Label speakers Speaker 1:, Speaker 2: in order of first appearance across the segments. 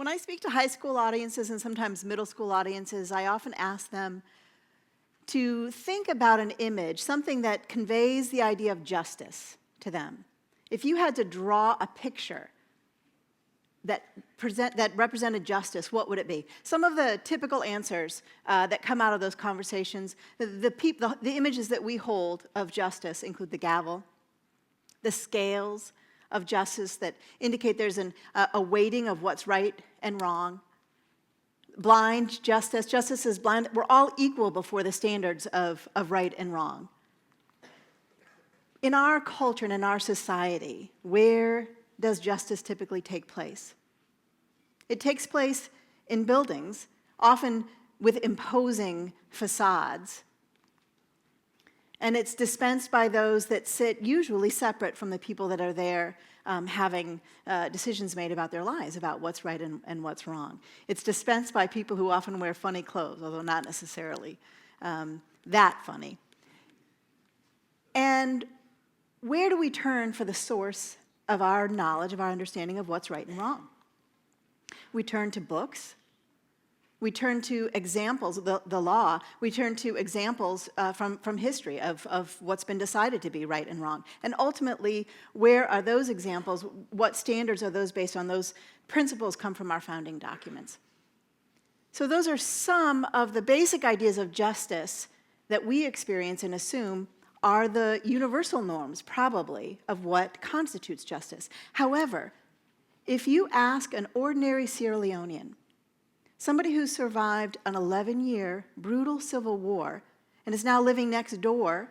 Speaker 1: When I speak to high school audiences and sometimes middle school audiences, I often ask them to think about an image, something that conveys the idea of justice to them. If you had to draw a picture that represented justice, what would it be? Some of the typical answers that come out of those conversations, the images that we hold of justice include the gavel, the scales of justice that indicate there's a weighting of what's right and wrong. Blind justice, justice is blind. We're all equal before the standards of right and wrong. In our culture and in our society, where does justice typically take place? It takes place in buildings, often with imposing facades. And it's dispensed by those that sit usually separate from the people that are there having decisions made about their lives, about what's right and what's wrong. It's dispensed by people who often wear funny clothes, although not necessarily that funny. And where do we turn for the source of our knowledge, of our understanding of what's right and wrong? We turn to books. We turn to examples of the law. We turn to examples from history of what's been decided to be right and wrong. And ultimately, where are those examples? What standards are those based on? Those principles come from our founding documents. So those are some of the basic ideas of justice that we experience and assume are the universal norms, probably, of what constitutes justice. However, if you ask an ordinary Sierra Leonean, somebody who survived an 11-year brutal civil war and is now living next door,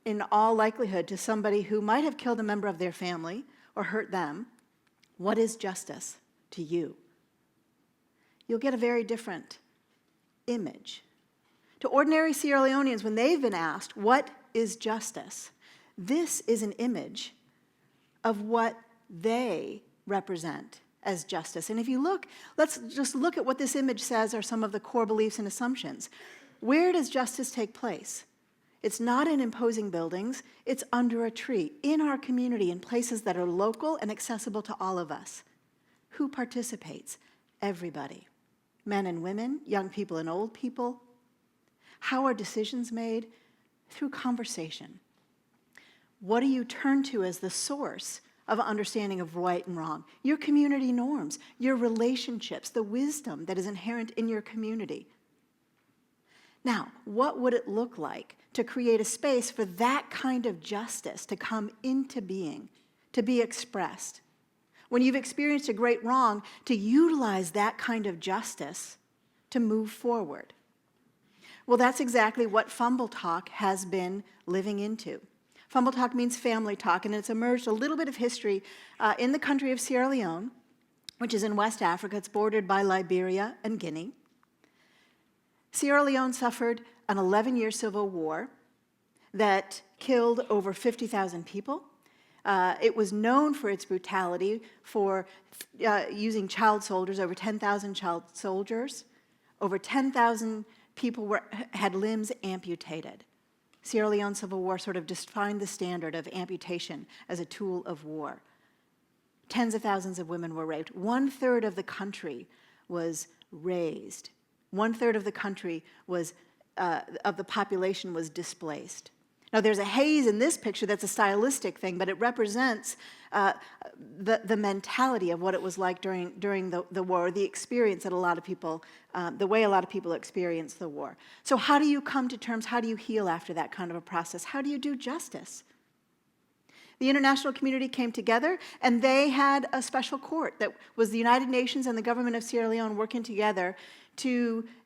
Speaker 1: in all likelihood, to somebody who might have killed a member of their family or hurt them, what is justice to you? You'll get a very different image. To ordinary Sierra Leoneans, when they've been asked, what is justice? This is an image of what they represent as justice. And if you look, let's just look at what this image says are some of the core beliefs and assumptions. Where does justice take place? It's not in imposing buildings, it's under a tree, in our community, in places that are local and accessible to all of us. Who participates? Everybody. Men and women, young people and old people. How are decisions made? Through conversation. What do you turn to as the source of understanding of right and wrong? Your community norms, your relationships, the wisdom that is inherent in your community. Now, what would it look like to create a space for that kind of justice to come into being, to be expressed? When you've experienced a great wrong, to utilize that kind of justice to move forward. Well, that's exactly what Fumble Talk has been living into. Fumble Talk means family talk, and it's emerged a little bit of history in the country of Sierra Leone, which is in West Africa. It's bordered by Liberia and Guinea. Sierra Leone suffered an 11-year civil war that killed over 50,000 people. It was known for its brutality, for using child soldiers, over 10,000 child soldiers. Over 10,000 people had limbs amputated. Sierra Leone Civil War sort of defined the standard of amputation as a tool of war. Tens of thousands of women were raped. 1/3 of the country was razed. 1/3 of the country was, of the population was displaced. Now there's a haze in this picture that's a stylistic thing, but it represents the mentality of what it was like during the war, the experience that a lot of people, the way a lot of people experienced the war. So how do you come to terms? How do you heal after that kind of a process? How do you do justice? The international community came together, and they had a special court that was the United Nations and the government of Sierra Leone working together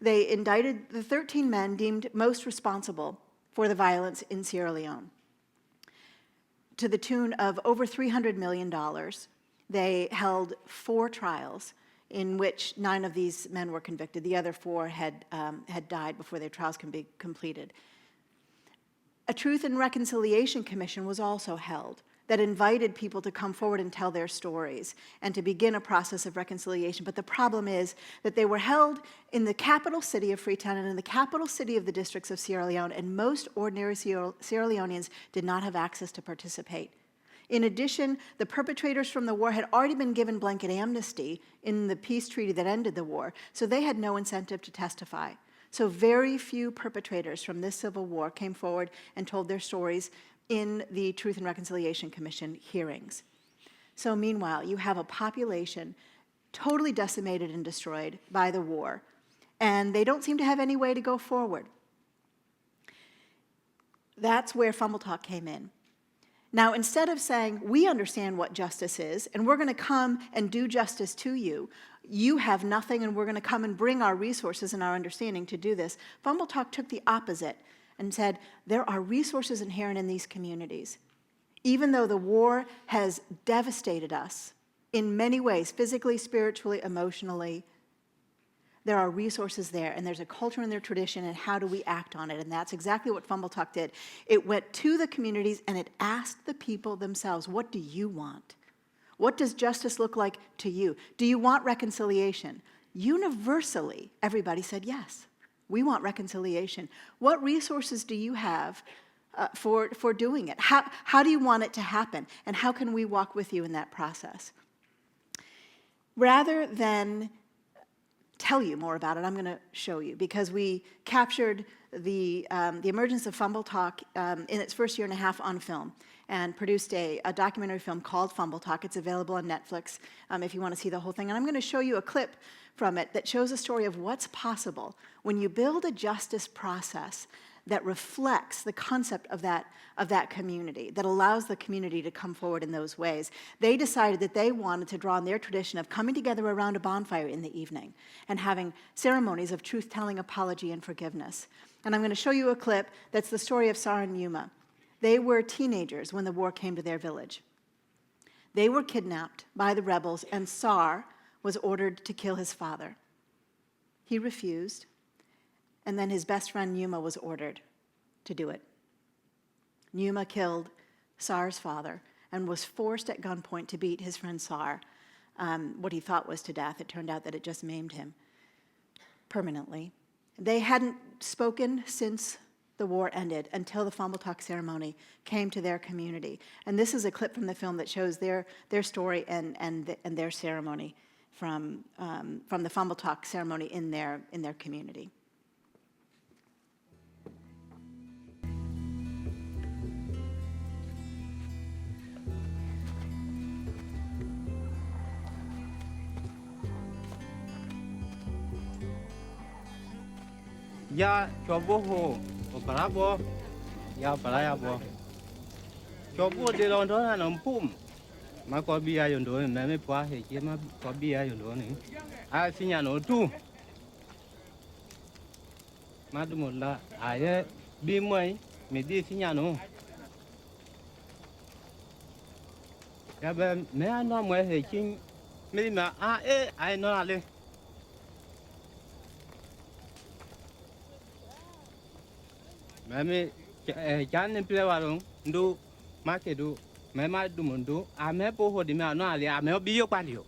Speaker 1: they indicted the 13 men deemed most responsible for the violence in Sierra Leone. To the tune of over $300 million, they held 4 trials in which 9 of these men were convicted. The other 4 had died before their trials can be completed. A Truth and Reconciliation Commission was also held that invited people to come forward and tell their stories and to begin a process of reconciliation. But the problem is that they were held in the capital city of Freetown and in the capital city of the districts of Sierra Leone, and most ordinary Sierra Leoneans did not have access to participate. In addition, the perpetrators from the war had already been given blanket amnesty in the peace treaty that ended the war, so they had no incentive to testify. So very few perpetrators from this civil war came forward and told their stories in the Truth and Reconciliation Commission hearings. So meanwhile, you have a population totally decimated and destroyed by the war, and they don't seem to have any way to go forward. That's where Fumble Talk came in. Now, instead of saying, we understand what justice is, and we're going to come and do justice to you, you have nothing, and we're going to come and bring our resources and our understanding to do this, Fumble Talk took the opposite and said, there are resources inherent in these communities. Even though the war has devastated us in many ways, physically, spiritually, emotionally, there are resources there, and there's a culture and their tradition, and how do we act on it? And that's exactly what Fumble Talk did. It went to the communities, and it asked the people themselves, what do you want? What does justice look like to you? Do you want reconciliation? Universally, everybody said yes. We want reconciliation. What resources do you have for doing it? How do you want it to happen? And how can we walk with you in that process? Rather than tell you more about it, I'm going to show you, because we captured the emergence of Fumble Talk in its first year and a half on film and produced a documentary film called Fumble Talk. It's available on Netflix if you want to see the whole thing. And I'm going to show you a clip from it that shows a story of what's possible when you build a justice process that reflects the concept of that community, that allows the community to come forward in those ways. They decided that they wanted to draw on their tradition of coming together around a bonfire in the evening and having ceremonies of truth-telling, apology, and forgiveness. And I'm going to show you a clip that's the story of Sar and Yuma. They were teenagers when the war came to their village. They were kidnapped by the rebels, and Sar was ordered to kill his father. He refused. And then his best friend Yuma was ordered to do it. Yuma killed Sar's father and was forced at gunpoint to beat his friend Sar, what he thought was to death. It turned out that it just maimed him permanently. They hadn't spoken since the war ended until the Fumble Talk ceremony came to their community. And this is a clip from the film that shows their story and their ceremony from the Fumble Talk ceremony in their community.
Speaker 2: Ya chobo ho oparabo ya parayabo chobo de londo na nampum ma ko biya yondo na me pwa he ke ma ko biya yondo ni a sinya no tu ma du mola aye bi moi me di sinya no ya be me ano mo he kin me ma a ai no ale Mami, jangan pilih warung, do market do, mama do mundo, ame poho di mana no ali, ame bio pandio.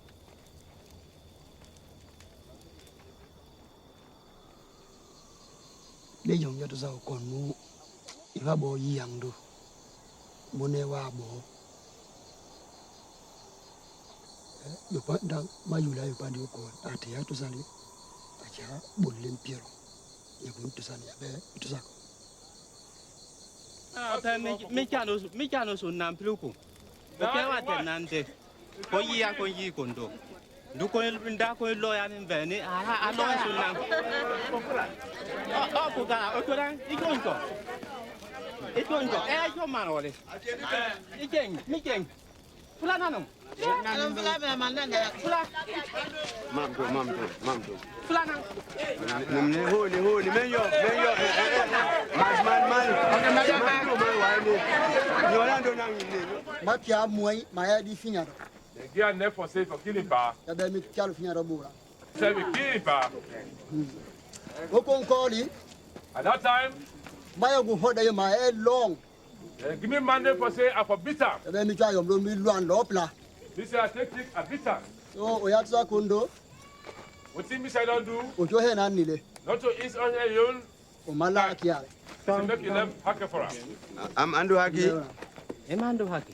Speaker 3: Để dùng cho tôi sao còn mu, iba bo yang do, mone wa bo. Yo pa da mayula yo pandio ko, ati ya to sali, acha bolim piero. Ya kun to sali abe to sako.
Speaker 2: Me chano so nam pluku. Oke wa te nante. Ko ya ko yi kondo. Du ko nda ko loya min beni a loya so nam. O ko ga o ko dan ikonko. Ikonko e ko man ole. Ikeng mi keng. Fula nanum.
Speaker 4: Alam fula be man nan da.
Speaker 2: Fula.
Speaker 5: Mamto.
Speaker 2: Fula nan.
Speaker 5: Namne holi menyo. Man. Yolando nang ni.
Speaker 3: Makia moi maya di finya.
Speaker 6: Gia ne forcé for kilipa.
Speaker 3: Ya be mi chalo finya do bura.
Speaker 6: Say we kilipa.
Speaker 3: Ko kon koli,
Speaker 6: At that time,
Speaker 3: maya go hoda yo ma e long.
Speaker 6: give me Monday for say for bitter.
Speaker 3: Ya be mi cha yo lo mi luan lopla.
Speaker 6: This is a tactic a bitter.
Speaker 3: So o ya tsa kondo,
Speaker 6: What thing me say don't do,
Speaker 3: o jo he na nile,
Speaker 6: not to eat on your own,
Speaker 3: o mala kia.
Speaker 6: to make them hack for us.
Speaker 5: Am andu haki.
Speaker 2: Emando haki.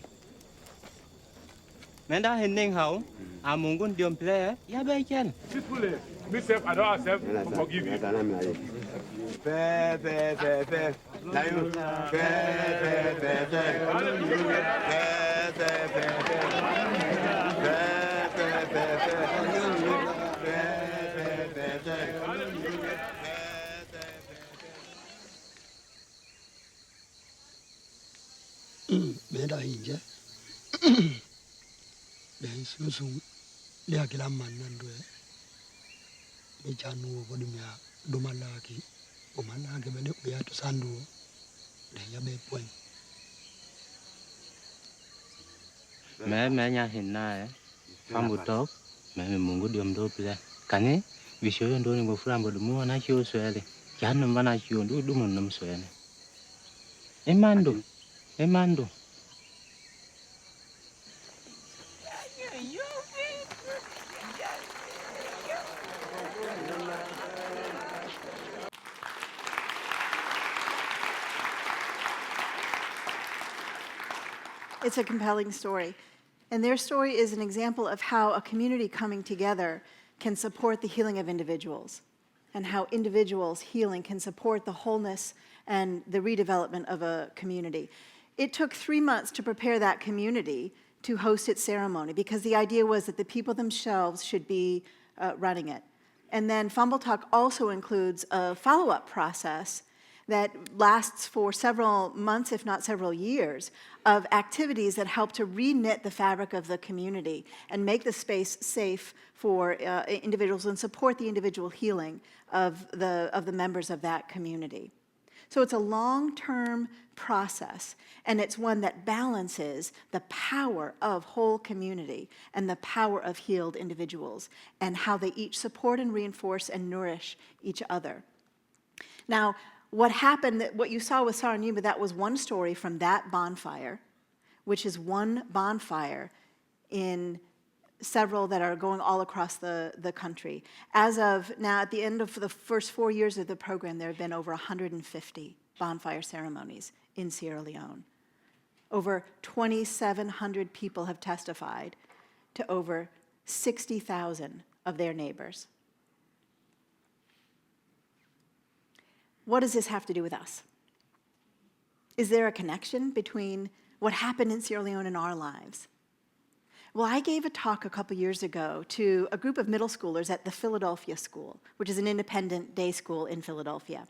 Speaker 2: Menda Henning How, Amungun Diomple, Yabakan.
Speaker 6: Truthfully, myself, I don't accept to forgive you.
Speaker 5: Fair, fair, fair, fair. Lion. Fair, fair, fair, fair. Fair, fair, fair, fair. Fair, fair, fair, fair. Fair, fair, fair, fair.
Speaker 3: Meda inje. Ben susu lia kila manando e. Me chanu bodi mia domalaki. Omalaki bene uya to sandu. Le ya be point.
Speaker 2: Menya Hina, Fambutok, Mungu Diomdople. Kane, we show you doing go from the moon and show swelling. Janum Vanachu do Dumunum swelling. Emando, Emando.
Speaker 1: It's a compelling story. And their story is an example of how a community coming together can support the healing of individuals, and how individuals' healing can support the wholeness and the redevelopment of a community. It took 3 months to prepare that community to host its ceremony, because the idea was that the people themselves should be running it. And then Fumble Talk also includes a follow-up process that lasts for several months, if not several years, of activities that help to reknit the fabric of the community and make the space safe for individuals and support the individual healing of the members of that community. So it's a long-term process, and it's one that balances the power of whole community and the power of healed individuals and how they each support and reinforce and nourish each other. Now, what happened, what you saw with Saranyuba, that was one story from that bonfire, which is one bonfire in several that are going all across the country. As of now, at the end of the first 4 years of the program, there have been over 150 bonfire ceremonies in Sierra Leone. Over 2,700 people have testified to over 60,000 of their neighbors. What does this have to do with us? Is there a connection between what happened in Sierra Leone and our lives? Well, I gave a talk a couple years ago to a group of middle schoolers at the Philadelphia School, which is an independent day school in Philadelphia.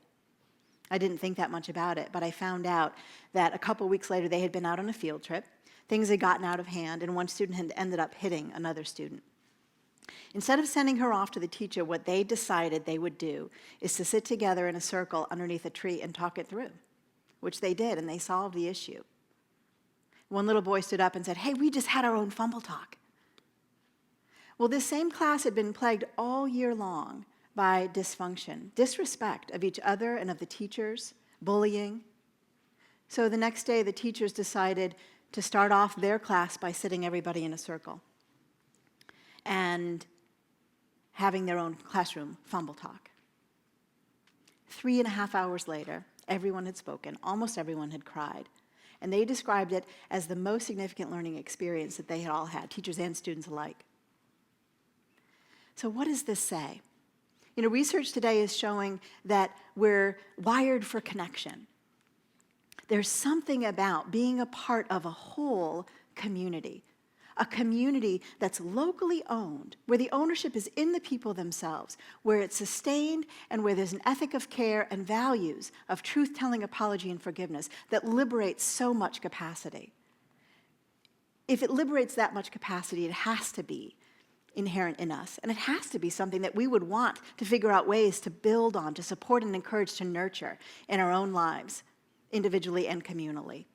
Speaker 1: I didn't think that much about it, but I found out that a couple weeks later they had been out on a field trip, things had gotten out of hand, and one student had ended up hitting another student. Instead of sending her off to the teacher, what they decided they would do is to sit together in a circle underneath a tree and talk it through, which they did, and they solved the issue. One little boy stood up and said, "Hey, we just had our own Fumble Talk." Well, this same class had been plagued all year long by dysfunction, disrespect of each other and of the teachers, bullying. So the next day, the teachers decided to start off their class by sitting everybody in a circle and having their own classroom Fumble Talk. 3.5 hours later, everyone had spoken, almost everyone had cried, and they described it as the most significant learning experience that they had all had, teachers and students alike. So what does this say? You know, research today is showing that we're wired for connection. There's something about being a part of a whole community, a community that's locally owned, where the ownership is in the people themselves, where it's sustained, and where there's an ethic of care and values of truth-telling, apology, and forgiveness that liberates so much capacity. If it liberates that much capacity, it has to be inherent in us, and it has to be something that we would want to figure out ways to build on, to support and encourage, to nurture in our own lives, individually and communally.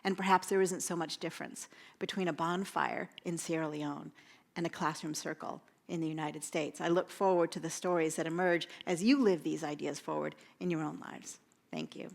Speaker 1: And perhaps there isn't so much difference between a bonfire in Sierra Leone and a classroom circle in the United States. I look forward to the stories that emerge as you live these ideas forward in your own lives. Thank you.